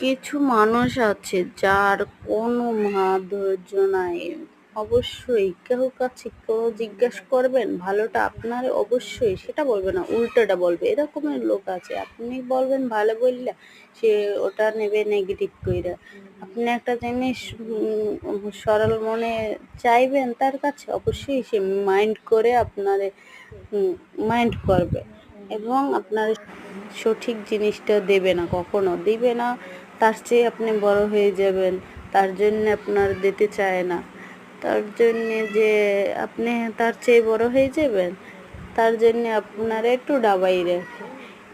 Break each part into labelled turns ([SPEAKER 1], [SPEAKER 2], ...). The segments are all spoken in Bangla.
[SPEAKER 1] কিছু মানুষ আছে যার কোনো ধৈর্য নাই। অবশ্যই কেউ কাছে কেউ জিজ্ঞেস করবেন ভালোটা আপনার, অবশ্যই সেটা বলবে না, উল্টোটা বলবে। এরকমের লোক আছে, আপনি বলবেন ভালো বললে সে ওটা নেবে নেগেটিভ কইরা। আপনি একটা জিনিস সরল মনে চাইবেন তার কাছে, অবশ্যই সে মাইন্ড করে আপনারে মাইন্ড করবে এবং আপনার সঠিক জিনিসটা দেবে না, কখনো দিবে না। তার চেয়ে আপনি বড় হয়ে যাবেন, তার জন্য আপনার দিতে চায় না, তার জন্যে যে আপনি তার চেয়ে বড় হয়ে যাবেন, তার জন্যে আপনার একটু ডাবাই রাখে।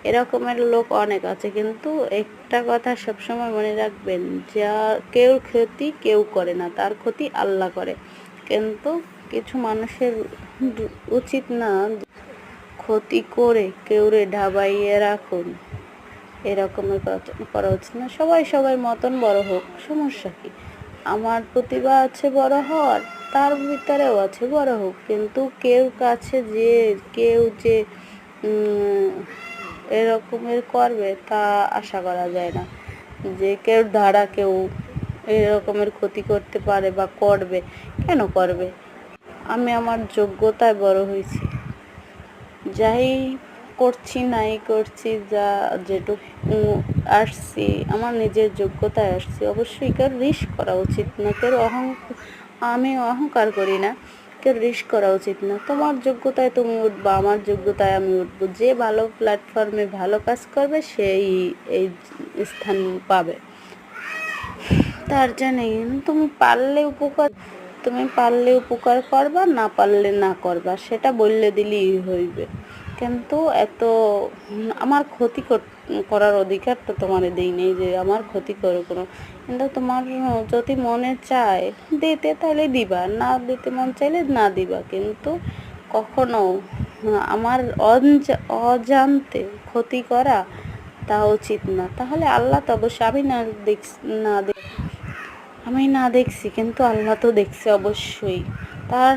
[SPEAKER 1] এরকমের লোক অনেক আছে, কিন্তু একটা কথা সবসময় মনে রাখবেন, যা কেউ ক্ষতি কেউ করে না, তার ক্ষতি আল্লাহ করে। কিন্তু কিছু মানুষের উচিত না ক্ষতি করে কেউরে ঢাবাইয়ে রাখুন, এরকমের করা উচিত না। সবাই সবার মতন বড় হোক, সমস্যা কি? আমার প্রতিভা আছে বড় হওয়ার, তার ভিতরেও আছে বড় হোক, কিন্তু কেউ কাছে যে কেউ যে এরকমের করবে তা আশা করা যায় না। যে কেউ দ্বারা কেউ এরকমের ক্ষতি করতে পারে বা করবে, কেন করবে? আমি আমার যোগ্যতায় বড় হয়েছি, যাই করছি নাই করছি, যা যেটুকু আসছি আমার নিজের যোগ্যতায় আসছি। অবশ্যই কেউ রিস্ক করা উচিত না, কেউ আমি অহংকার করি না, কেউ রিস্ক করা উচিত না। তোমার যোগ্যতায় তুমি উঠবা, আমার যোগ্যতায় আমি উঠবো। যে ভালো প্ল্যাটফর্মে ভালো কাজ করবে সেই এই স্থান পাবে। তার জন্যে তুমি পারলে উপকার করবা, না পারলে না করবা, সেটা বললে দিলেই হইবে। কিন্তু এত আমার ক্ষতি করার অধিকার তো তোমার দেই নেই যে আমার ক্ষতি করো কোনো। কিন্তু তোমার যদি মনে চায় দিতে তাহলে দিবা, না দিতে মন চাইলে না দিবা, কিন্তু কখনো আমার অজান্তে ক্ষতি করা তা উচিত না। তাহলে আল্লাহ তো অবশ্যই, আমি না দেখছি কিন্তু আল্লাহ তো দেখছে অবশ্যই। তার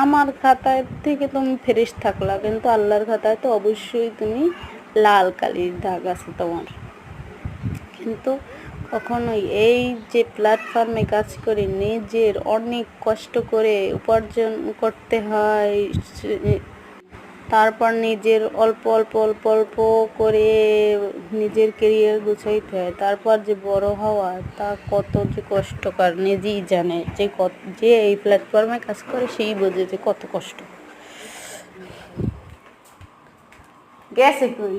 [SPEAKER 1] আমার খাতায় থেকে তুমি ফেরেশ থাকলা, কিন্তু আল্লাহর খাতায় তো অবশ্যই তুমি লাল কালির দাগ আছে তোমার। কিন্তু কখনোই এই যে প্ল্যাটফর্মে কাজ করে নিজের অনেক কষ্ট করে উপার্জন করতে হয়, তারপর নিজের অল্প অল্প অল্প অল্প করে নিজের কেরিয়ার গুছাইতে হয়, তারপর যে বড় হওয়া তা কত যে কষ্টকর নিজেই জানে। যে এই প্ল্যাটফর্মে কাজ করে সেই বোঝে যে কত কষ্ট। গেছে কই